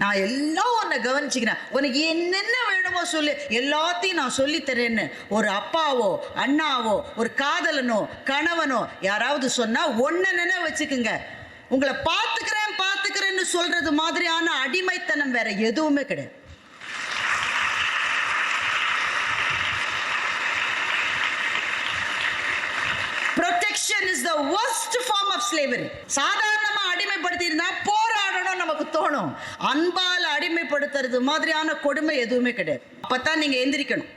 நான் எல்லாம் உன்னை கவனிச்சுக்கிறேன், உனக்கு என்னென்ன வேணுமோ சொல்லு, எல்லாத்தையும் நான் சொல்லித்தரேன்னு ஒரு அப்பாவோ அண்ணாவோ ஒரு காதலனோ கணவனோ யாராவது சொன்னா ஒன்ன வச்சுக்குங்க, உங்களை பார்த்துக்கிறேன்னு சொல்றது மாதிரியான அடிமைத்தனம் வேற எதுவுமே கிடையாது. Protection is the worst form of slavery. சாதாரணமா அடிமைப்படுத்தி இருந்தா போராடணும் நமக்கு தோணும். அன்பால அடிமைப்படுத்துறது மாதிரியான கொடுமை எதுவுமே கிடையாது. அப்பதான் நீங்க எந்திரிக்கணும்.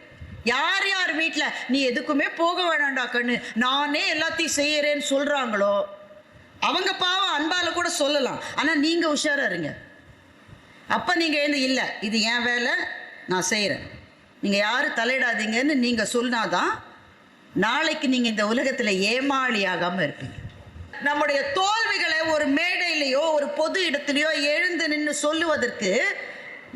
யார் யார் வீட்டுல நீ எதுக்குமே போக வேணாண்டா கண்ணு, நானே எல்லாத்தையும் செய்யறேன்னு சொல்றாங்களோ அவங்க பாவம் அன்பால கூட சொல்லலாம். ஆனா நீங்க உஷாரா இருங்க. அப்ப நீங்க இல்ல இது என் வேலை, நான் செய்யறேன், நீங்க யாரும் தலையிடாதீங்கன்னு நீங்க சொன்னாதான் நாளைக்கு நீங்க இந்த உலகத்துல ஏமாளியாகாம இருப்பீங்க. நம்முடைய தோல்விகளை ஒரு மேடையிலையோ ஒரு பொது இடத்துலையோ எழுந்து நின்று சொல்லுவதற்கு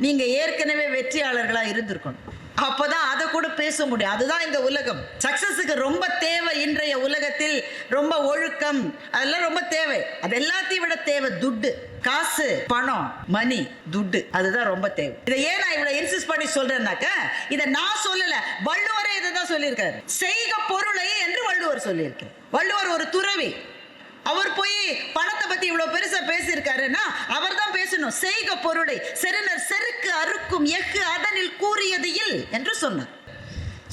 நீங்க ஏற்கனவே வெற்றியாளர்களா இருந்திருக்கணும். அப்பதான் அதை கூட பேச முடியும். அதுதான் இந்த உலகம். சக்சஸுக்கு ரொம்ப தேவை. இன்றைய உலகத்தில் ரொம்ப ஒழுக்கம் அதெல்லாம் ரொம்ப தேவை. அது எல்லாத்தையும் விட தேவை துட்டு, காசு, பணம், மணி, துட்டு. அதுதான் ரொம்ப தேவை. இதை ஏன் நான் இவ்வளவு இன்சிஸ்ட் பண்ணி சொல்றேன்னாக்க, இதை நான் சொல்லல, வள்ளுவரே இதை தான் சொல்லியிருக்காரு. செய்க பொருளை என்று வள்ளுவர் சொல்லியிருக்கார். வள்ளுவர் ஒரு துறவி. அவர் போய் பணத்தை பத்தி இவ்வளவு பெருசா பேசியிருக்காருன்னா அவர் தான் பேசணும். செய்க பொருளை செருணர் செருக்கு அறுக்கும் எஃகு அதனில் கூறியது இல் என்று சொன்னார்.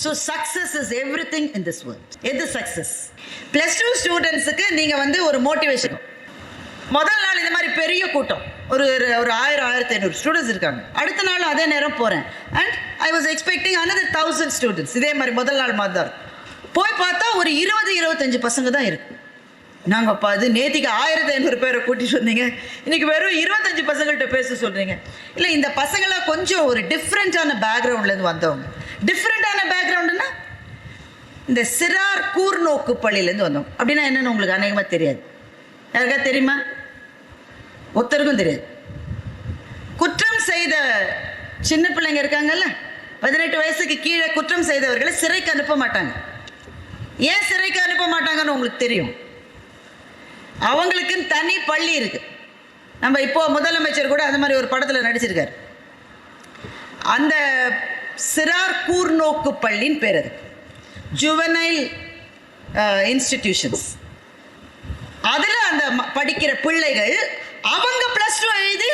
So success is everything in this world. எது சக்சஸ்? +2 ஸ்டூடெண்ட்ஸுக்கு நீங்க ஒரு மோட்டிவேஷன். முதல் நாள் இந்த மாதிரி பெரிய கூட்டம், ஒரு 1000-1500 ஸ்டூடெண்ட்ஸ் இருக்காங்க. அடுத்த நாள் அதே நேரம் போறேன் and I was expecting another 1000 students. இதே மாதிரி முதல் நாள் மாதிரி போய் பார்த்தா ஒரு 20-25 பசங்க தான் இருக்கு. நாங்கப்பா இது நேத்திக்கு 1500 பேரை கூட்டிட்டு வந்தீங்க, இன்னைக்கு வெறும் 25 பசங்கள்கிட்ட பேச சொல்றீங்க. இல்லை, இந்த பசங்களாம் கொஞ்சம் ஒரு டிஃப்ரெண்டான பேக்ரவுண்ட்லேருந்து வந்தவங்க. டிஃப்ரெண்டான பேக்ரவுண்டுன்னா இந்த சிறார் கூர்நோக்கு பள்ளியிலேருந்து வந்தோம். அப்படின்னா என்னன்னு உங்களுக்கு அநேகமாக தெரியாது. யாருக்கா தெரியுமா? ஒருத்தருக்கும் தெரியாது. குற்றம் செய்த சின்ன பிள்ளைங்க இருக்காங்கல்ல, 18 வயசுக்கு கீழே குற்றம் செய்தவர்களை சிறைக்கு அனுப்ப மாட்டாங்க. ஏன் சிறைக்கு அனுப்ப மாட்டாங்கன்னு உங்களுக்கு தெரியும். அவங்களுக்குன்னு தனி பள்ளி இருக்கு. நம்ம இப்போ முதலமைச்சர் கூட அந்த மாதிரி ஒரு படத்தில் நடிச்சிருக்காரு. அந்த சிறார் கூர்நோக்கு பள்ளின்னு பேர் இருக்கு, ஜுவனைல் இன்ஸ்டிடியூஷன்ஸ். அதில் அந்த படிக்கிற பிள்ளைகள் அவங்க +2 எழுதி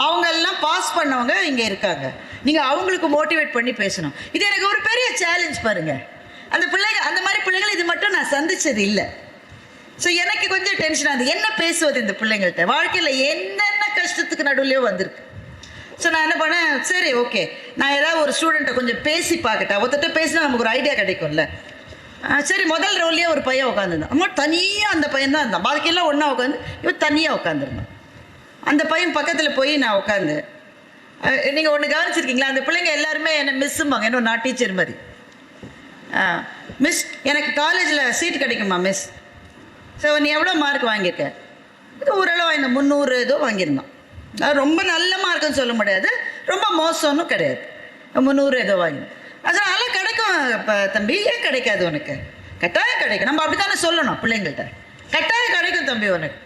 அவங்க எல்லாம் பாஸ் பண்ணவங்க இங்கே இருக்காங்க. நீங்கள் அவங்களுக்கு மோட்டிவேட் பண்ணி பேசணும். இது எனக்கு ஒரு பெரிய சேலஞ்ச் பாருங்க. அந்த பிள்ளைங்க, அந்த மாதிரி பிள்ளைகள் இது மட்டும் நான் சந்திச்சது இல்லை. ஸோ எனக்கு கொஞ்சம் டென்ஷன் ஆகுது, என்ன பேசுவது இந்த பிள்ளைங்கள்ட்ட. வாழ்க்கையில் என்னென்ன கஷ்டத்துக்கு நடுவுலையோ வந்திருக்கு. ஸோ நான் என்ன பண்ணேன், சரி ஓகே, நான் ஏதாவது ஒரு ஸ்டூடெண்ட்டை கொஞ்சம் பேசி பார்க்கட்டா. ஒருத்தட்ட பேசினா நமக்கு ஒரு ஐடியா கிடைக்கும்ல. சரி, முதல் ரோல்லையே ஒரு பையன் உட்காந்துருந்தான். அம்மா தனியாக அந்த பையன் தான் இருந்தான். பாக்கியெல்லாம் ஒன்றா உட்காந்து இவன் தனியாக உட்காந்துருந்தான். அந்த பையன் பக்கத்தில் போய் நான் உட்காந்து, நீங்கள் ஒன்று கவனிச்சிருக்கீங்களா, அந்த பிள்ளைங்க எல்லாருமே என்னை மிஸ்ஸும்பாங்க. என்ன நான் டீச்சர் மாதிரி. மிஸ் எனக்கு காலேஜில் சீட் கிடைக்குமா மிஸ்? ஸோ நீ எவ்வளோ மார்க் வாங்கியிருக்க? இது ஓரளவு வாங்கின 300 ஏதோ வாங்கியிருந்தான். அது ரொம்ப நல்ல மார்க்குன்னு சொல்ல முடியாது, ரொம்ப மோசம்னு கிடையாது. 300 ஏதோ வாங்கினோம். அதனால கிடைக்கும். இப்போ தம்பி, ஏன் கிடைக்காது உனக்கு? கட்டாயம் கிடைக்கும். நம்ம அப்படி தானே சொல்லணும் பிள்ளைங்கள்ட்ட. கட்டாயம் கிடைக்கும் தம்பி, உனக்கு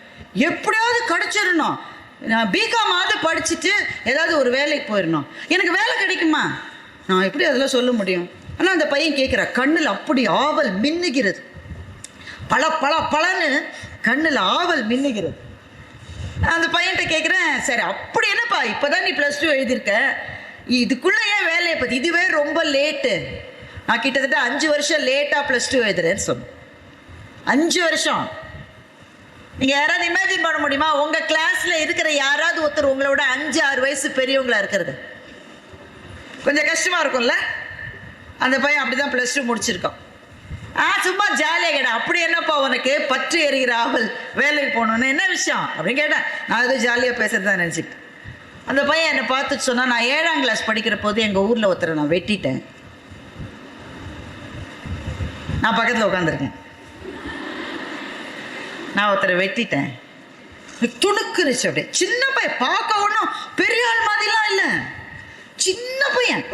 எப்படியாவது கிடைச்சிடணும். நான் பிகாமாவது படிச்சுட்டு ஏதாவது ஒரு வேலைக்கு போயிடணும், எனக்கு வேலை கிடைக்குமா? நான் எப்படி அதெல்லாம் சொல்ல முடியும்? ஆனால் அந்த பையன் கேட்குறா, கண்ணில் அப்படி ஆவல் மின்னுகிறது, பழன்னு கண்ணில் ஆவல் மின்னுகிறது. அந்த பையன்கிட்ட கேட்குறேன், சரி அப்படி என்னப்பா, இப்போதான் நீ +2 எழுதியிருக்க, இதுக்குள்ளே ஏன் வேலையை பற்றி? இதுவே ரொம்ப லேட்டு. நான் கிட்டத்தட்ட 5 வருஷம் லேட்டாக +2 எழுதுறேன்னு சொன்னேன். 5 வருஷம். நீங்கள் யாராவது இமேஜின் பண்ண முடியுமா? உங்கள் கிளாஸில் இருக்கிற யாராவது ஒருத்தர் உங்களோட 5-6 வயசு பெரியவங்களா இருக்கிறது கொஞ்சம் கஷ்டமாக இருக்கும்ல. அந்த பையன் அப்படி தான் +2 முடிச்சிருக்கான். சும்மா ஜாலியாக கேட்டேன், அப்படி என்னப்பா உனக்கு பற்று எறிகிற ஆவல் வேலைக்கு போகணுன்னு, என்ன விஷயம் அப்படின்னு கேட்டேன். நான் ஏதோ ஜாலியாக பேசுறது தான் நினச்சிக்கிட்டு. அந்த பையன் என்னை பார்த்துட்டு சொன்னால், நான் 7ஆம் கிளாஸ் படிக்கிற போது எங்கள் ஊரில் ஒருத்தரை நான் வெட்டிட்டேன். நான் பக்கத்தில் உட்காந்துருக்கேன். நான் ஒருத்தரை வெட்டிட்டேன். துணுக்குனுச்சு. அப்படியே சின்ன பையன், பார்க்க ஒன்றும் பெரிய ஆள் மாதிரிலாம் இல்லை, சின்ன பையன்.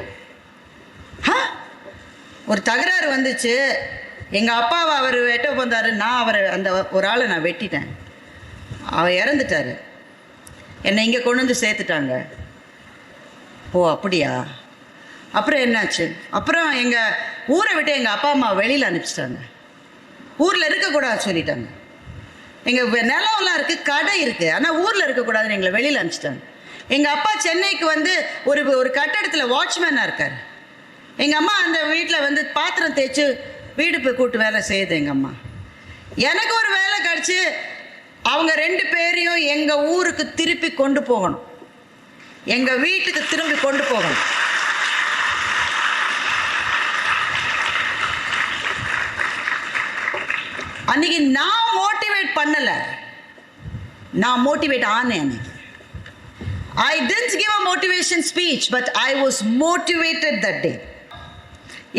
ஒரு தகராறு வந்துச்சு. எங்கள் அப்பாவை அவர் வெட்ட வந்தார். நான் அவரை, அந்த ஒரு ஆளை நான் வெட்டிட்டேன். அவர் இறந்துட்டார். என்னை இங்கே கொண்டு வந்து சேர்த்துட்டாங்க. ஓ அப்படியா? அப்புறம் என்னாச்சு? அப்புறம் எங்கள் ஊரை விட்டு எங்கள் அப்பா அம்மா வெளியில் அனுப்பிச்சிட்டாங்க. ஊரில் இருக்கக்கூடாது சொல்லிட்டாங்க. எங்கள் நிலம்லாம் இருக்குது, கடை இருக்குது, ஆனால் ஊரில் இருக்கக்கூடாதுன்னு எங்களை வெளியில் அனுப்பிச்சிட்டாங்க. எங்கள் அப்பா சென்னைக்கு வந்து ஒரு கட்டடத்தில் வாட்ச்மேனாக இருக்கார். எங்கள் அம்மா அந்த வீட்டில் வந்து பாத்திரம் தேய்ச்சி வீடு போய் கூட்டு வேலை செய்யுது எங்கள் அம்மா. எனக்கு ஒரு வேலை கிடச்சி அவங்க 2 பேரையும் எங்கள் ஊருக்கு திருப்பி கொண்டு போகணும், எங்கள் வீட்டுக்கு திரும்பி கொண்டு போகணும். அன்னைக்கு நான் மோட்டிவேட் பண்ணல, நான் மோட்டிவேட் ஆனேன். அன்னைக்கு I didn't give a motivation speech, but I was motivated that day.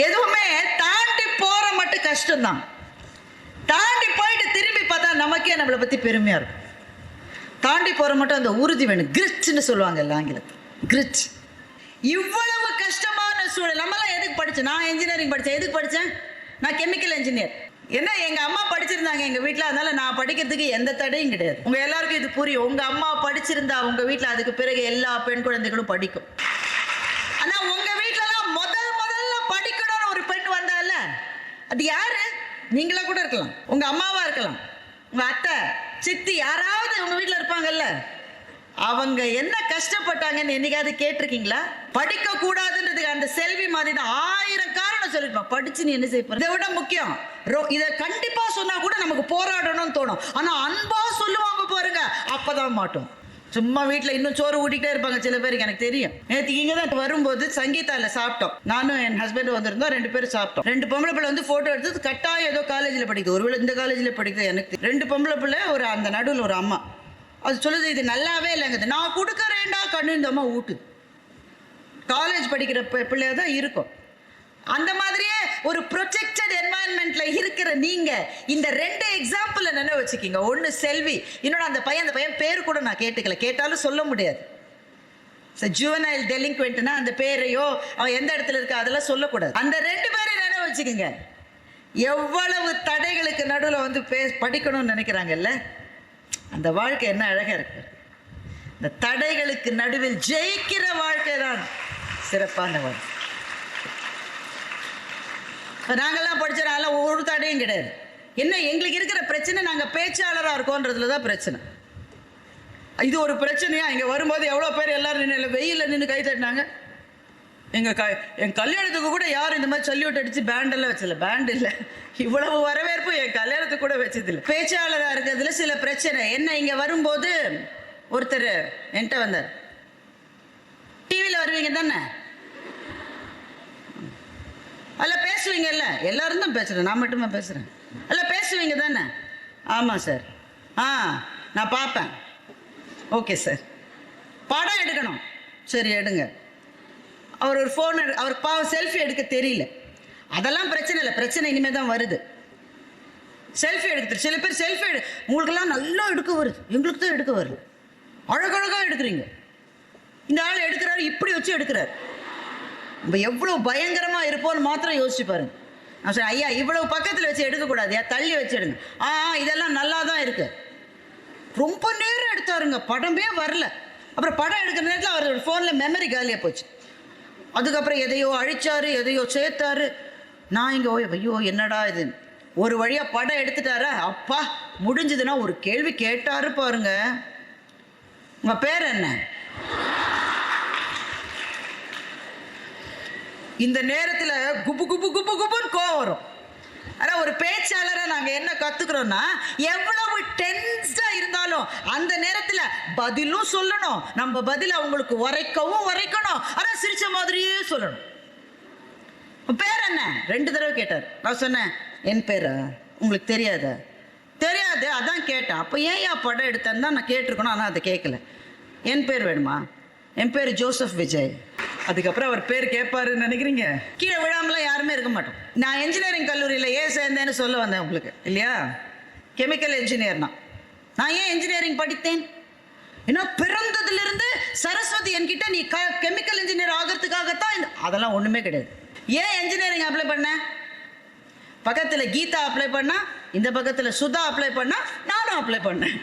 எதுவுமே தாண்டி போற மட்டும் கஷ்டம்தான். தாண்டி போயிட்டு திரும்பி பார்த்தா நமக்கே நம்மளை பத்தி பெருமையா இருக்கும். தாண்டி போற மட்டும் அந்த உறுதி வேணும். கிரிட்னு சொல்லுவாங்கல்ல ஆங்கிலத்தில், கிரிட். இவ்வளவு கஷ்டமான சூழல். நம்மளாம் எதுக்கு படித்தேன்? நான் இன்ஜினியரிங் படித்தேன். எதுக்கு படித்தேன்? நான் கெமிக்கல் இன்ஜினியர். என்ன எங்கள் அம்மா படிச்சிருந்தாங்க எங்கள் வீட்டில், அதனால நான் படிக்கிறதுக்கு எந்த தடையும் கிடையாது. உங்கள் எல்லாருக்கும் இது புரியும். உங்கள் அம்மா படிச்சிருந்தா உங்கள் வீட்டில் அதுக்கு பிறகு எல்லா பெண் குழந்தைகளும் படிக்கும். ஆனால் உங்கள் வீட்டிலலாம் முதல்ல படிக்கணும்னு ஒரு பெண் வந்தால, அது யாரு? நீங்களா கூட இருக்கலாம், உங்கள் அம்மாவா இருக்கலாம், உங்கள் அத்தை, சித்தி, யாராவது உங்கள் வீட்டில் இருப்பாங்கல்ல. அவங்க என்ன கஷ்டப்பட்டாங்கன்னு என்னைக்காவது கேட்டிருக்கீங்களா? படிக்க கூடாதுன்றதுக்கு அந்த செல்வி மாதிரி தான் 1000 காரணம் சொல்லிருப்பான். படிச்சு நீ என்ன செய்ய? இதை விட முக்கியம், இதை கண்டிப்பா சொன்னா கூட நமக்கு போராடணும்னு தோணும். ஆனா அன்பா சொல்லுவாங்க பாருங்க, அப்பதான் மாட்டோம். சும்மா வீட்டில் இன்னும் சோறு ஊட்டிகிட்டே இருப்பாங்க சில பேருக்கு, எனக்கு தெரியும். நேற்று இங்கே தான் வரும்போது சங்கீதாவில் சாப்பிட்டோம். நானும் என் ஹஸ்பண்ட் வந்திருந்தோம், 2 பேரும் சாப்பிட்டோம். 2 பொம்பளை பிள்ளை வந்து ஃபோட்டோ எடுத்து கட்டாயம் ஏதோ காலேஜில் படிக்குது, ஒருவேளை இந்த காலேஜில் படிக்குது எனக்கு. 2 பொம்பளை பிள்ளை, ஒரு அந்த நடுவில் ஒரு அம்மா. அது சொல்லுது, இது நல்லாவே இல்லைங்குது. நான் கொடுக்குறேன்டா கண்ணு, இந்த அம்மா ஊட்டுது. காலேஜ் படிக்கிற பிள்ளைய தான் இருக்கும். அந்த மாதிரியே ஒரு ப்ரொடெக்டட் என்வாயன்மெண்ட்ல இருக்கிற நீங்க இந்த 2 எக்ஸாம்பிள் நினைவு வச்சுக்கீங்க. ஒன்னு செல்வி, இன்னொன்று அந்த பையன் பேர் கூட நான் கேட்டுக்கல, கேட்டாலும் சொல்ல முடியாது. ஜுவனைல் டெலிங்க்வென்ட்னா அந்த பேரையோ அவன் எந்த இடத்துல இருக்க அதெல்லாம் சொல்லக்கூடாது. அந்த 2 பேரை நினைவு வச்சுக்கோங்க. எவ்வளவு தடைகளுக்கு நடுவில் வந்து படிக்கணும்னு நினைக்கிறாங்கல்ல, அந்த வாழ்க்கை என்ன அழகா இருக்கு. இந்த தடைகளுக்கு நடுவில் ஜெயிக்கிற வாழ்க்கை தான் சிறப்பான வாழ்க்கை. நாங்கெல்லாம் படிச்சனால ஒரு தடையும் கிடையாது. என்ன எங்களுக்கு இருக்கிற பிரச்சனை, நாங்கள் பேச்சாளராக இருக்கோன்றதுல தான் பிரச்சனை. இது ஒரு பிரச்சனையா? இங்கே வரும்போது எவ்வளோ பேர் எல்லாரும் நின்று வெயிலில் நின்று கை தட்டினாங்க. என் கல்யாணத்துக்கு கூட யாரும் இந்த மாதிரி சல்யூட் அடிச்சு பேண்டெல்லாம் வச்சல. பேண்ட் இல்லை, இவ்வளவு வரவேற்பு என் கல்யாணத்துக்கு கூட வச்சதில்லை. பேச்சாளராக இருக்கிறதுல சில பிரச்சனை. என்ன, இங்கே வரும்போது ஒருத்தர் என்கிட்ட வந்தார். டிவியில் வருவீங்க தானே, அதில் பேசுவீங்கல்ல, எல்லாரும் தான் பேசுகிறேன், நான் மட்டுமா பேசுகிறேன்? அதில் பேசுவீங்க தானே? ஆமாம் சார். நான் பார்ப்பேன். Okay sir. படம் எடுக்கணும், சரி எடுங்க. அவர் ஒரு ஃபோன் அவருக்கு பாவம் செல்ஃபி எடுக்க தெரியல. அதெல்லாம் பிரச்சனை இல்லை, பிரச்சனை இனிமேல் தான் வருது. செல்ஃபி எடுக்க சில பேர் செல்ஃபி உங்களுக்கெல்லாம் நல்லா எடுக்க வருது, எங்களுக்கு தான் எடுக்க வருது. அழகழகாக எடுக்கிறீங்க. இந்த ஆள் எடுக்கிறாரு, இப்படி வச்சு எடுக்கிறார். நம்ம எவ்வளோ பயங்கரமாக இருப்போம்னு மாத்திரம் யோசிச்சு பாருங்க. நான் சொன்னேன், ஐயா இவ்வளவு பக்கத்தில் வச்சு எடுக்கக்கூடாது, தள்ளி வச்சு எடுங்க. இதெல்லாம் நல்லா தான் இருக்கு. ரொம்ப நேரம் எடுத்தாருங்க, படமே வரல. அப்புறம் படம் எடுக்கிற நேரத்தில் அவரோட ஃபோனில் மெமரி காலியாக போச்சு. அதுக்கப்புறம் எதையோ அழிச்சாரு, எதையோ சேர்த்தாரு. நான் இங்கே ஐயோ என்னடா இது, ஒரு வழியாக படம் எடுத்துட்டாரா, அப்பா முடிஞ்சதுன்னா ஒரு கேள்வி கேட்டாரு பாருங்க, உங்கள் பேர் என்ன? இந்த நேரத்தில் குப்பு குப்பு குப்பு குப்புன்னு கோவம் வரும். ஆனால் ஒரு பேச்சாளரை நாங்கள் என்ன கற்றுக்குறோன்னா, எவ்வளவு டென்ஸாக இருந்தாலும் அந்த நேரத்தில் பதிலும் சொல்லணும், நம்ம பதில் அவங்களுக்கு உரைக்கணும், ஆனால் சிரிச்ச மாதிரியே சொல்லணும். பேர் என்ன? 2 தடவை கேட்டார். நான் சொன்னேன், என் பேரா உங்களுக்கு தெரியாதா? தெரியாது, அதான் கேட்டேன். அப்போ ஏன் படம் எடுத்தேன்னு தான் நான் கேட்டிருக்கணும், ஆனால் அதை கேட்கல. என் பேர் வேணுமா? என் பேர் ஜோசப் விஜய். அதுக்கப்புறம் அவர் பேர் கேட்பாருன்னு நினைக்கிறீங்க? கீழே விழாமலாம் யாருமே இருக்க மாட்டோம். நான் இன்ஜினியரிங் கல்லூரியில் ஏன் சேர்ந்தேன்னு சொல்ல வந்தேன் உங்களுக்கு இல்லையா? கெமிக்கல் இன்ஜினியர்னா நான் ஏன் இன்ஜினியரிங் படித்தேன்? ஏன்னா பிறந்ததுலேருந்து சரஸ்வதி என்கிட்ட நீ கெமிக்கல் இன்ஜினியர் ஆகிறதுக்காகத்தான். அதெல்லாம் ஒன்றுமே கிடையாது. ஏன் இன்ஜினியரிங் அப்ளை பண்ணேன்? பக்கத்தில் கீதா அப்ளை பண்ணா, இந்த பக்கத்தில் சுதா அப்ளை பண்ணா, நானும் அப்ளை பண்ணேன்.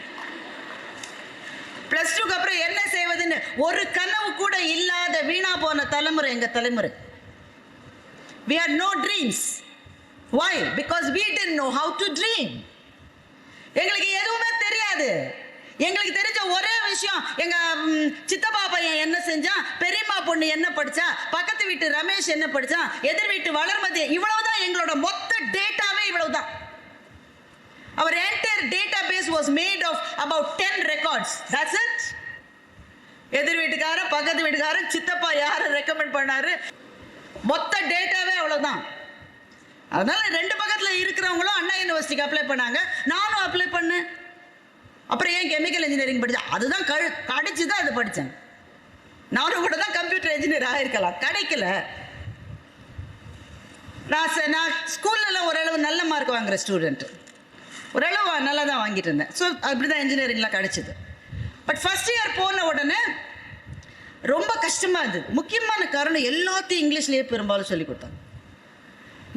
+2க்கு அப்புறம் என்ன செய்வதுன்னு ஒரு கனவு கூட இல்லாத வீணா போற போன தலைமுறை எங்க தலைமுறை. We had no dreams. Why? Because we didn't know how to dream. எங்களுக்கு எதுவுமே தெரியாது. எங்களுக்கு தெரிஞ்ச ஒரே விஷயம், எங்க சித்தப்பா பையன் என்ன செஞ்சான், பெரியம்மா பொண்ணு என்ன படிச்சா, பக்கத்து வீட்டு ரமேஷ் என்ன படிச்சான், எதிர் வீட்டு வளர்மதி, இவ்வளவுதான் எங்களோட மொத்த டேட்டாவே இவ்வளவுதான். Our entire database was made of about 10 records. That's it. எதிர் வீட்டுக்காரன், பக்கத்து வீட்டுக்காரன், சித்தப்பா யாரை ரெக்கமெண்ட் பண்ணாரு, மொத்த டேட்டாவே அவ்வளவுதான். அதனால ரெண்டு பக்கத்துல இருக்கிறவங்களும் அண்ணா யூனிவர்சிட்டிக்கு அப்ளை பண்ணாங்க, நானும் அப்ளை பண்ணேன். அப்புறம் ஏன் கெமிக்கல் இன்ஜினியரிங் படித்தேன், அதுதான் கிடைச்சி தான் அது படித்தேன். நானும் கூட தான் கம்ப்யூட்டர் இன்ஜினியர் ஆகிருக்கலாம், கிடைக்கல. நான் ஸ்கூல்லலாம் ஓரளவு நல்ல மார்க் வாங்குற ஸ்டூடெண்ட், ஓரளவு நல்லா தான் வாங்கிட்டு இருந்தேன். ஸோ அப்படி தான் இன்ஜினியரிங்லாம் கிடைச்சிது. பட் ஃபஸ்ட் இயர் போன உடனே ரொம்ப கஷ்டமாக இருந்தது. முக்கியமான காரணம் எல்லாத்தையும் இங்கிலீஷ்லேயே பெரும்பாலும் சொல்லி கொடுத்தாங்க.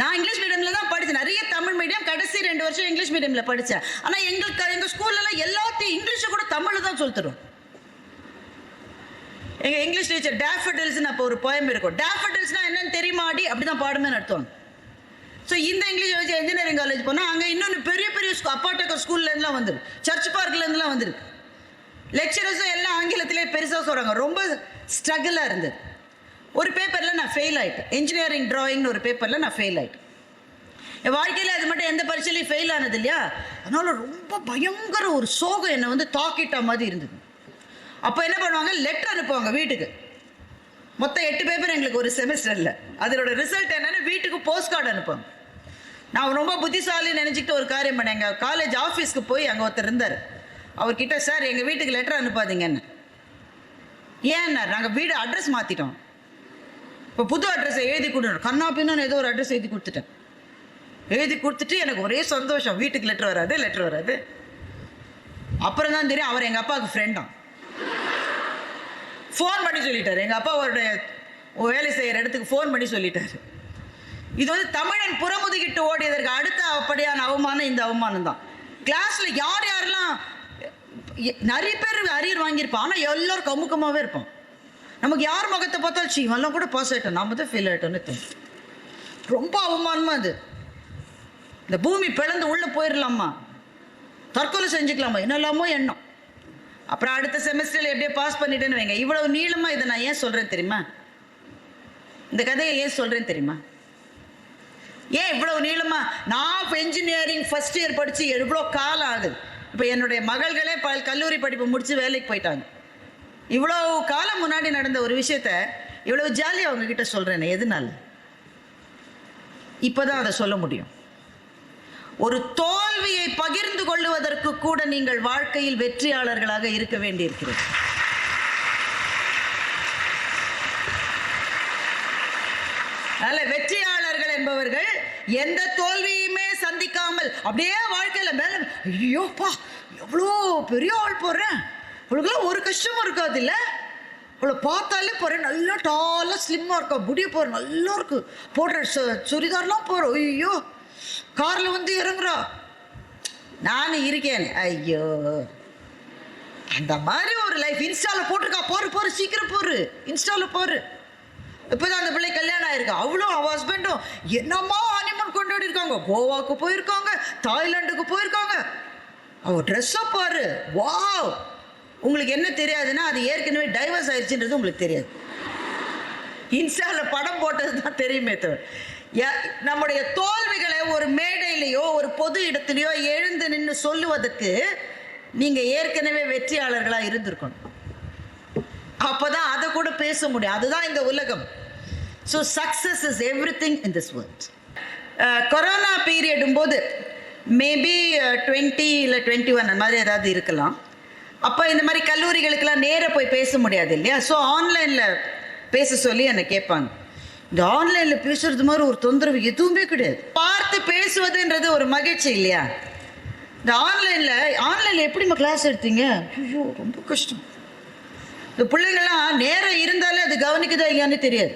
நான் இங்கிலீஷ் மீடியமில் தான் படித்தேன், நிறைய தமிழ் மீடியம், கடைசி 2 வருஷம் இங்கிலீஷ் மீடியமில் படித்தேன். ஆனால் எங்கள் ஸ்கூல்லலாம் எல்லாத்தையும் இங்கிலீஷை கூட தமிழில் தான் சொல்லி தரும். எங்கள் இங்கிலீஷ் டீச்சர் டேஃபடில்ஸ்னு அப்போ ஒரு போயம் இருக்கும், டேஃபடில்ஸ்னால் என்னன்னு தெரியுமாடி, அப்படி தான் பாடமே நடத்துவாங்க. ஸோ இந்த இங்கிலீஷை வச்சு இன்ஜினியரிங் காலேஜ் போனால் அங்கே இன்னொன்று பெரிய பெரிய அப்பாட்டக்க ஸ்கூல்லேருந்துலாம் வந்துருக்கு, சர்ச் பார்க்லேருந்துலாம் வந்துருக்கு. லெக்சரர்ஸும் எல்லாம் ஆங்கிலத்திலே பெருசாக சொல்கிறாங்க. ரொம்ப ஸ்ட்ரகிளாக இருந்தது. ஒரு பேப்பரில் நான் ஃபெயில் ஆகிட்டேன், இன்ஜினியரிங் ட்ராயிங்னு ஒரு பேப்பரில் நான் ஃபெயில் ஆகிட்டேன். என் வாழ்க்கையில் அது மட்டும் எந்த பரீட்சையிலையும் ஃபெயில் ஆனது இல்லையா, அதனால் ரொம்ப பயங்கர ஒரு சோகம் என்னை வந்து தாக்கிட்ட மாதிரி இருந்தது. அப்போ என்ன பண்ணுவாங்க, லெட்டர் அனுப்புவாங்க வீட்டுக்கு. மொத்தம் 8 பேப்பர் எங்களுக்கு ஒரு செமஸ்டரில். அதோட ரிசல்ட் என்னென்னு வீட்டுக்கு போஸ்ட் கார்டு அனுப்புவாங்க. நான் ரொம்ப புத்திசாலின்னு நினச்சிக்கிட்டு ஒரு காரியம் பண்ணேன். எங்கள் காலேஜ் ஆஃபீஸ்க்கு போய் அங்கே ஒருத்தர் இருந்தார். அவர்கிட்ட, சார் எங்கள் வீட்டுக்கு லெட்டர் அனுப்பாதீங்கன்னு. ஏன்னா நாங்கள் வீடு அட்ரஸ் மாற்றிட்டோம், இப்போ புது அட்ரஸை எழுதி கொடுக்கணும். கண்ணா பின்னு ஏதோ ஒரு அட்ரஸ் எழுதி கொடுத்துட்டேன். எழுதி கொடுத்துட்டு எனக்கு ஒரே சந்தோஷம், வீட்டுக்கு லெட்டர் வராது. அப்புறம் தான் தெரியும் அவர் எங்கள் அப்பாவுக்கு ஃப்ரெண்டாம். ஃபோன் பண்ணி சொல்லிட்டார், எங்கள் அப்பா அவருடைய வேலை செய்கிற இடத்துக்கு ஃபோன் பண்ணி சொல்லிட்டார். இது வந்து தமிழன் புறமுதுகிட்டு ஓடியதற்கு அடுத்த அப்படியான அவமானம் இந்த அவமானம் தான். கிளாஸில் யாரெல்லாம் நிறைய பேர் அரியர் வாங்கியிருப்பான், ஆனால் எல்லோரும் கமுக்கமாகவே இருப்பான். நமக்கு யார் முகத்தை பார்த்தாலும் இவெல்லாம் கூட பாஸ் ஆகிட்டோம், நாம தான் ஃபெயில் ஆகிட்டோன்னு தெரியும். ரொம்ப அவமானமாக அது. இந்த பூமி பிளந்து உள்ளே போயிடலாமா, தற்கொலை செஞ்சுக்கலாமா, என்னெல்லாமோ எண்ணம். அப்புறம் அடுத்த செமஸ்டரில் எப்படியே பாஸ் பண்ணிட்டேன்னு வைங்க. இவ்வளவு நீளமாக இதை நான் ஏன் சொல்கிறேன் தெரியுமா, இந்த கதையை ஏன் சொல்கிறேன் தெரியுமா, ஏன் இவ்வளவு நீளமாக? நான் இப்போ இன்ஜினியரிங் ஃபஸ்ட் இயர் படித்து எவ்வளோ காலம் ஆகுது. இப்போ என்னுடைய மகள்களே கல்லூரி படிப்பு முடித்து வேலைக்கு போயிட்டாங்க. இவ்வளோ காலம் முன்னாடி நடந்த ஒரு விஷயத்த இவ்வளவு ஜாலியாக அவங்கக்கிட்ட சொல்கிறேன்னு எதுனால? இப்போ தான் அதை சொல்ல முடியும். ஒரு தோல்வியை பகிர்ந்து கொள்ளுவதற்கு கூட நீங்கள் வாழ்க்கையில் வெற்றியாளர்களாக இருக்க வேண்டியிருக்கிறது. அதனால வெற்றியாளர்கள் என்பவர்கள் எந்த தோல்வியுமே சந்திக்காமல் அப்படியே வாழ்க்கையில மேல, ஐயோப்பா எவ்வளோ பெரிய ஆள் போறேன், அவளுக்குலாம் ஒரு கஷ்டமும் இருக்காது இல்லை, அவளை பார்த்தாலே போறேன், நல்லா டாலாக ஸ்லிம்மாக இருக்கா, முடிய போகிறேன், நல்லா இருக்கு, போடுற சுடிதார்லாம் போகிறோம், ஐயோ காரில் வந்து இறங்குறா, நான் இருக்கேன், ஐயோ அந்த மாதிரி ஒரு லைஃப் இன்ஸ்டாவில் போட்டிருக்கா, போரு சீக்கிரம் போரு, இன்ஸ்டாவில் போரு. இப்போதான் அந்த பிள்ளை கல்யாணம் ஆயிருக்கா, அவ்வளோ அவள் ஹஸ்பண்டும் என்னம்மா ஹனிமூன் கொண்டாடி இருக்காங்க, கோவாவுக்கு போயிருக்காங்க, தாய்லாண்டுக்கு போயிருக்காங்க. அவள் ட்ரெஸ்ஸை பாரு, வாவ். உங்களுக்கு என்ன தெரியாதுன்னா அது ஏற்கனவே டைவர்ஸ் ஆயிடுச்சுன்றது உங்களுக்கு தெரியாது, இன்ஸ்டாவில் படம் போட்டது தான் தெரியுமே தவிர. நம்முடைய தோல்விகளை ஒரு மேடையிலையோ ஒரு பொது இடத்துலையோ எழுந்து நின்று சொல்லுவதற்கு நீங்கள் ஏற்கனவே வெற்றியாளர்களாக இருந்திருக்கணும். அப்போதான் அதை கூட பேச முடியும். அதுதான் இந்த உலகம். So success is everything in this world. Corona பீரியடும் போது மேபி 20 இல்லை 21 அந்த மாதிரி ஏதாவது இருக்கலாம். அப்போ இந்த மாதிரி கல்லூரிகளுக்கெல்லாம் நேராக போய் பேச முடியாது இல்லையா, ஸோ ஆன்லைனில் பேச சொல்லி என்னை கேட்பாங்க. இந்த ஆன்லைனில் பேசுறது மாதிரி ஒரு தொந்தரவு எதுவுமே கிடையாது. பார்த்து பேசுவதுன்றது ஒரு மகிழ்ச்சி இல்லையா. இந்த ஆன்லைனில் எப்படிம்மா கிளாஸ் எடுத்தீங்க, ஐயோ ரொம்ப கஷ்டம். இந்த பிள்ளைங்கள்லாம் நேரம் இருந்தாலே அது கவனிக்குதா இல்லையான்னு தெரியாது.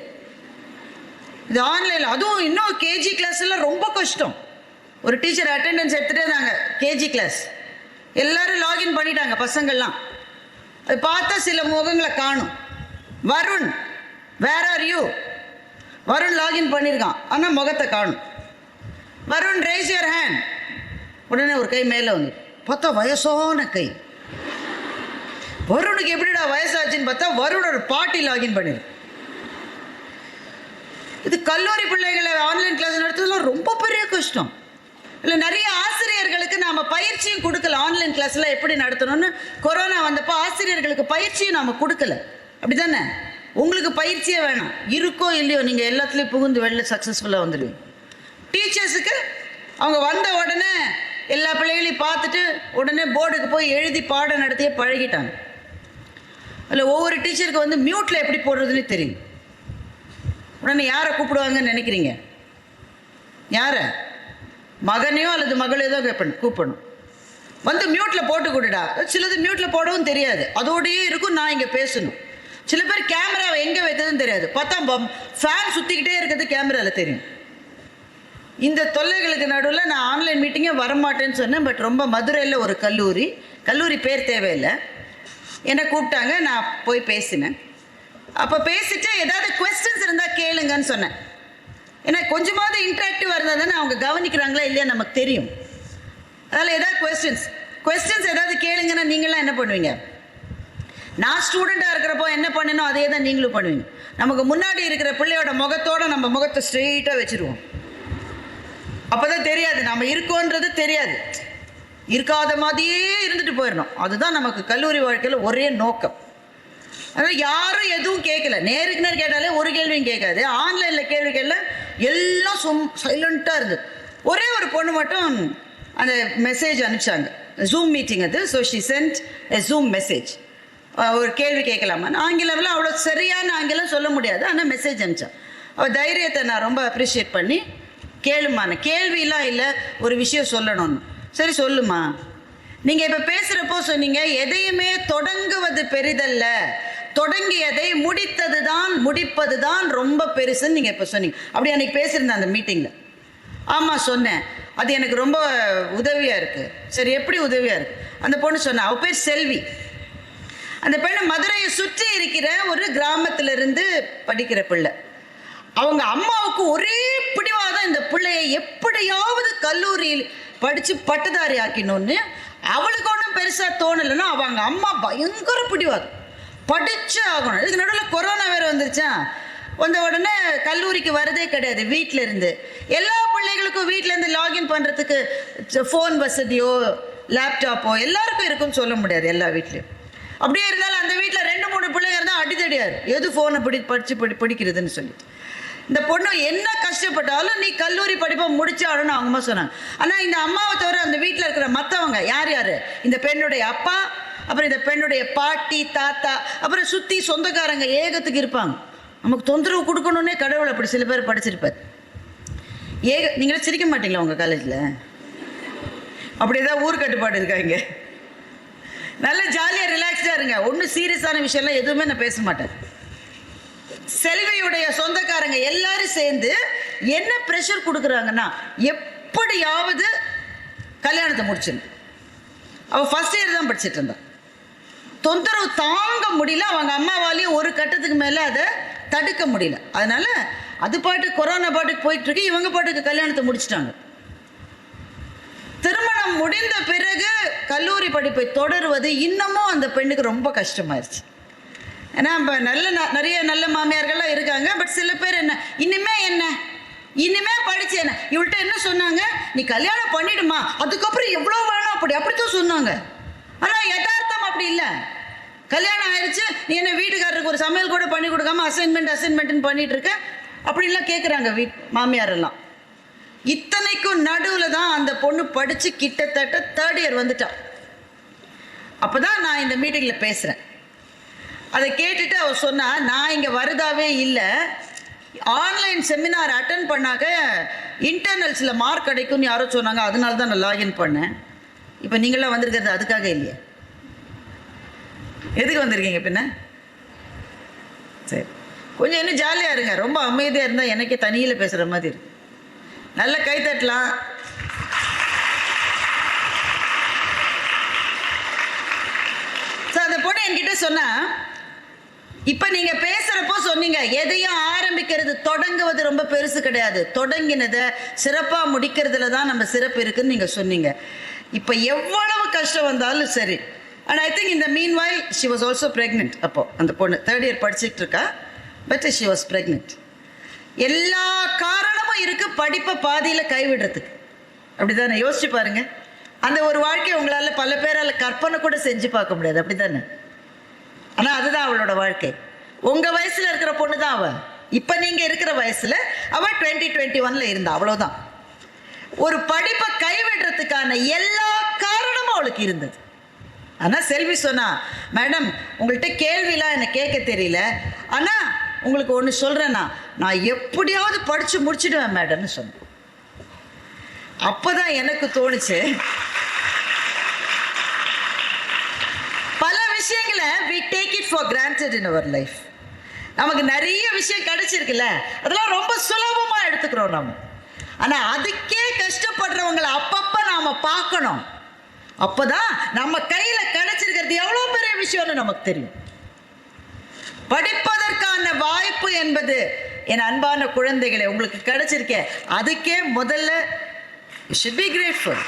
இது ஆன்லைனில் அதுவும் இன்னும் கேஜி கிளாஸ் எல்லாம் ரொம்ப கஷ்டம். ஒரு டீச்சர் அட்டெண்டன்ஸ் எடுத்துகிட்டே இருந்தாங்க, கேஜி கிளாஸ் எல்லாரும் லாகின் பண்ணிட்டாங்க பசங்கள்லாம். அது பார்த்தா சில முகங்களை காணும். Varun where are you? Varun login பண்ணியிருக்கான், ஆனால் முகத்தை காணும். Varun raise your hand. உடனே ஒரு கை மேலே வந்து பார்த்தா வயசான கை. வருணுக்கு எப்படிடா வயசாச்சுன்னு பார்த்தா வருணோட பாட்டி லாகின் பண்ணிரு. இது கல்லூரி பிள்ளைகளை ஆன்லைன் கிளாஸ் நடத்துறதுலாம் ரொம்ப பெரிய கஷ்டம். இல்லை, நிறைய ஆசிரியர்களுக்கு நாம் பயிற்சியும் கொடுக்கல. ஆன்லைன் கிளாஸ்லாம் எப்படி நடத்தணும்னு கொரோனா வந்தப்போ ஆசிரியர்களுக்கு பயிற்சியும் நாம் கொடுக்கல. அப்படி தானே? உங்களுக்கு பயிற்சியே வேணாம், இருக்கோ இல்லையோ நீங்கள் எல்லாத்துலேயும் புகுந்து வெளில சக்ஸஸ்ஃபுல்லாக வந்துடுவீங்க. டீச்சர்ஸுக்கு அவங்க வந்த உடனே எல்லா பிள்ளைகளையும் பார்த்துட்டு உடனே போர்டுக்கு போய் எழுதி பாடம் நடத்தியே பழகிட்டாங்க. அதில் ஒவ்வொரு டீச்சருக்கு வந்து மியூட்டில் எப்படி போடுறதுன்னு தெரியும். உடனே யாரை கூப்பிடுவாங்கன்னு நினைக்கிறீங்க? யாரை? மகனையோ அல்லது மகளையோ தான் கூப்பிடணும். வந்து மியூட்டில் போட்டு கொடுடா. சிலது மியூட்டில் போடவும் தெரியாது, அதோடையே இருக்கும். நான் இங்கே பேசணும். சில பேர் கேமராவை எங்கே வைத்ததுன்னு தெரியாது, பார்த்தா ஃபேன் சுற்றிக்கிட்டே இருக்கிறது கேமராவில் தெரியும். இந்த தொல்லைகளுக்கு நடுவில் நான் ஆன்லைன் மீட்டிங்கே வரமாட்டேன்னு சொன்னேன். பட் ரொம்ப மதுரையில் ஒரு கல்லூரி பேர் தேவையில்லை, என்னை கூப்பிட்டாங்க. நான் போய் பேசினேன். அப்போ பேசிட்டு ஏதாவது கொஸ்டின்ஸ் இருந்தால் கேளுங்கன்னு சொன்னேன். ஏன்னா கொஞ்சமாவது இன்ட்ராக்டிவாக இருந்தால் தானே அவங்க கவனிக்கிறாங்களா இல்லையா நமக்கு தெரியும். அதனால் ஏதாவது கொஸ்டின்ஸ் ஏதாவது கேளுங்கன்னா நீங்களாம் என்ன பண்ணுவீங்க? நான் ஸ்டூடெண்ட்டாக இருக்கிறப்போ என்ன பண்ணணும் அதே தான் நீங்களும் பண்ணுவீங்க. நமக்கு முன்னாடி இருக்கிற பிள்ளையோட முகத்தோடு நம்ம முகத்தை ஸ்ட்ரெயிட்டாக வச்சுருவோம். அப்போ தான் தெரியாது நம்ம இருக்கோன்றது தெரியாது, இருக்காத மாதிரியே இருந்துட்டு போயிடணும். அதுதான் நமக்கு கல்லூரி வாழ்க்கையில் ஒரே நோக்கம். அதனால் யாரும் எதுவும் கேட்கல. நேருக்கு நேர் கேட்டாலே ஒரு கேள்வியும் கேட்காது. ஆன்லைனில் கேள்வி கேட்கல, எல்லாம் சைலண்ட்டாக இருந்தது. ஒரே ஒரு பொண்ணு மட்டும் அந்த மெசேஜ் அனுப்பிச்சாங்க, ஜூம் மீட்டிங் அது. So she sent a Zoom message. ஒரு கேள்வி கேட்கலாமா? ஆங்கிலம்லாம் அவ்வளோ சரியான ஆங்கிலம் சொல்ல முடியாது, ஆனால் மெசேஜ் அனுப்பிச்சான். அவள் தைரியத்தை நான் ரொம்ப அப்ரிஷியேட் பண்ணி, கேளுமான கேள்வியெலாம் இல்லை, ஒரு விஷயம் சொல்லணும்னு. சரி சொல்லுமா. நீங்கள் இப்போ பேசுகிறப்போ சொன்னீங்க, எதையுமே தொடங்குவது பெரிதல்ல, தொடங்கியதை முடிப்பது தான் ரொம்ப பெருசுன்னு நீங்கள் இப்போ சொன்னீங்க. அப்படி அன்றைக்கி பேசியிருந்தேன் அந்த மீட்டிங்கில். ஆமாம் சொன்னேன், அது எனக்கு ரொம்ப உதவியாக இருக்குது. சரி, எப்படி உதவியாக இருக்குது? அந்த பொண்ணு சொன்னா, அவள் பேர் செல்வி. அந்த பெண்ணு மதுரையை சுற்றி இருக்கிற ஒரு கிராமத்திலிருந்து படிக்கிற பிள்ளை. அவங்க அம்மாவுக்கு ஒரே பிடிவாதம், இந்த பிள்ளையை எப்படியாவது கல்லூரியில் படித்து பட்டதாரி ஆக்கினோன்னு. அவளுக்கு ஒன்றும் பெருசாக தோணலைன்னா அவங்க அம்மா பயங்கர பிடிவாதம், படித்து ஆகணும். இதுக்கு நடுவில் கொரோனா வேறு வந்துருச்சா, வந்த உடனே கல்லூரிக்கு வரதே கிடையாது. வீட்டில் இருந்து எல்லா பிள்ளைகளுக்கும் வீட்டிலேருந்து லாகின் பண்ணுறதுக்கு ஃபோன் வசதியோ லேப்டாப்போ எல்லாருக்கும் இருக்குன்னு சொல்ல முடியாது எல்லா வீட்லேயும். அப்படியே இருந்தாலும் அந்த வீட்டில் 2-3 பிள்ளைங்க இருந்தால் அடித்தடியார், எது ஃபோனை படிக்கிறதுன்னு சொல்லிட்டு. இந்த பொண்ணு என்ன கஷ்டப்பட்டாலும் நீ கல்லூரி படிப்பை முடிச்சாடுன்னு அவங்க அம்மா சொன்னாங்க. ஆனால் இந்த அம்மாவை தவிர அந்த வீட்டில் இருக்கிற மற்றவங்க யார் இந்த பெண்ணுடைய அப்பா, அப்புறம் இந்த பெண்ணுடைய பாட்டி, தாத்தா, அப்புறம் சுற்றி சொந்தக்காரங்க ஏகத்துக்கு இருப்பாங்க. நமக்கு தொந்தரவு கொடுக்கணுன்னே கடவுள் அப்படி சில பேர் படிச்சிருப்பார். நீங்களே சிரிக்க மாட்டீங்களா உங்கள் காலேஜில்? அப்படி ஏதாவது ஊர் கட்டுப்பாடு இருக்காங்க. நல்லா ஜாலியாக ரிலாக்ஸ்டாக இருங்க. ஒன்றும் சீரியஸான விஷயம்லாம் எதுவுமே நான் பேச மாட்டேன். செல்வியுடைய சொந்தக்காரங்க எல்லாரும் சேர்ந்து என்ன ப்ரெஷர் கொடுக்குறாங்கன்னா, எப்படியாவது கல்யாணத்தை முடிச்சிருந்து. அவள் ஃபர்ஸ்ட் இயர் தான் படிச்சுட்டு இருந்தான். தொந்தரவு தாங்க முடியல, அவங்க அம்மாவாலையும் ஒரு கட்டத்துக்கு மேலே அதை தடுக்க முடியல. அதனால அது பாட்டு கொரோனா பாட்டுக்கு போயிட்டு இருக்கு, இவங்க பாட்டுக்கு கல்யாணத்தை முடிச்சிட்டாங்க. திருமணம் முடிந்த பிறகு கல்லூரி படிப்பை தொடருவது இன்னமும் அந்த பெண்ணுக்கு ரொம்ப கஷ்டமாயிருச்சு. ஏன்னா இப்போ நிறைய நல்ல மாமியார்கள்லாம் இருக்காங்க. பட் சில பேர் இனிமே படிச்சு என்ன, இவள்கிட்ட என்ன சொன்னாங்க, நீ கல்யாணம் பண்ணிடுமா, அதுக்கப்புறம் எவ்வளோ வேணும் அப்படித்தான் சொன்னாங்க. ஆனால் யதார்த்தம் அப்படி இல்லை. கல்யாணம் ஆயிடுச்சு, நீ என்ன வீட்டுக்காரருக்கு ஒரு சமையல் கூட பண்ணி கொடுக்காம அசைன்மெண்ட்னு பண்ணிட்டு இருக்க அப்படின்லாம் கேட்குறாங்க மாமியாரெல்லாம். இத்தனைக்கும் நடுவில் தான் அந்த பொண்ணு படித்து கிட்டத்தட்ட 3rd year வந்துட்டான். அப்போ தான் நான் இந்த மீட்டிங்கில் பேசுகிறேன். அதை கேட்டுட்டு அவள் சொன்னா, நான் இங்கே வருதாவே இல்லை, ஆன்லைன் செமினார் அட்டன் பண்ணாக்க இன்டர்னல்ஸில் மார்க் கிடைக்கும்னு யாரோ சொன்னாங்க, அதனால தான் நான் லாகின் பண்ணேன். இப்போ நீங்களாம் வந்திருக்கிறது அதுக்காக இல்லையா? எதுக்கு வந்திருக்கீங்க பின்ன? சரி, கொஞ்சம் இன்னும் ஜாலியாக இருங்க. ரொம்ப அமைதியாக இருந்தால் எனக்கே தனியில் பேசுகிற மாதிரி இருக்கு. நல்ல கை தட்டலாம். ஸோ அந்த பொண்ணு என்கிட்ட சொன்னா, இப்போ நீங்கள் பேசுகிறப்போ சொன்னீங்க, எதையும் ஆரம்பிக்கிறது, தொடங்குவது ரொம்ப பெருசு கிடையாது. தொடங்கினதை சிறப்பா முடிக்கிறதுல தான் நம்ம சிறப்பு இருக்குன்னு நீங்க சொன்னீங்க. இப்ப எவ்வளவு கஷ்டம் வந்தாலும் சரி. அண்ட் ஐ திங்க் இந்த meanwhile she was also pregnant. அப்போ அந்த பொண்ணு 3rd இயர் படிச்சுட்டு இருக்கா, பட் ஷி வாஸ் பிரெக்னென்ட். எல்லா காரணமும் இருக்கு படிப்பை பாதியில கைவிடுறதுக்கு. அப்படிதானே? யோசிச்சு பாருங்க. அந்த ஒரு வாழ்க்கையை உங்களால பல பேரால கற்பனை கூட செஞ்சு பார்க்க முடியாது. அப்படிதானே? ஆனா அதுதான் அவளோட வாழ்க்கை. உங்க வயசுல இருக்கிற பொண்ணு தான் அவ. இப்ப நீங்க இருக்கிற வயசுல அவ 2021ல இருந்தா. அவ்வளவுதான். ஒரு படிப்பை கைவிடுறதுக்கான எல்லா காரணமும் அவளுக்கு இருந்தது. ஆனா செல்வி சொன்னா, மேடம் உங்கள்கிட்ட கேள்விலாம் எனக்கு கேட்க தெரியல, ஆனா உங்களுக்கு ஒன்று சொல்றேன்னா, நான் எப்படியாவது படிச்சு முடிச்சிடுவேன் மேடம்னு சொன்னேன். அப்பதான் எனக்கு தோணுச்சு, பல விஷயங்களை we take it for granted in our life. நமக்கு நிறைய விஷயம் கிடைச்சிருக்குல்ல, அதெல்லாம் ரொம்ப சுலபமா எடுத்துக்கிறோம் நம்ம. ஆனா அதுக்கே கஷ்டப்படுறவங்களை அப்பப்ப நாம பார்க்கணும். அப்பதான் நம்ம கையில கிடைச்சிருக்கிறது எவ்வளவு பெரிய விஷயம்னு நமக்கு தெரியும். படிப்பதற்கான வாய்ப்பு என்பது என் அன்பான குழந்தைகளை உங்களுக்கு கிடைச்சிருக்கே, அதுக்கே முதல்ல you should be grateful.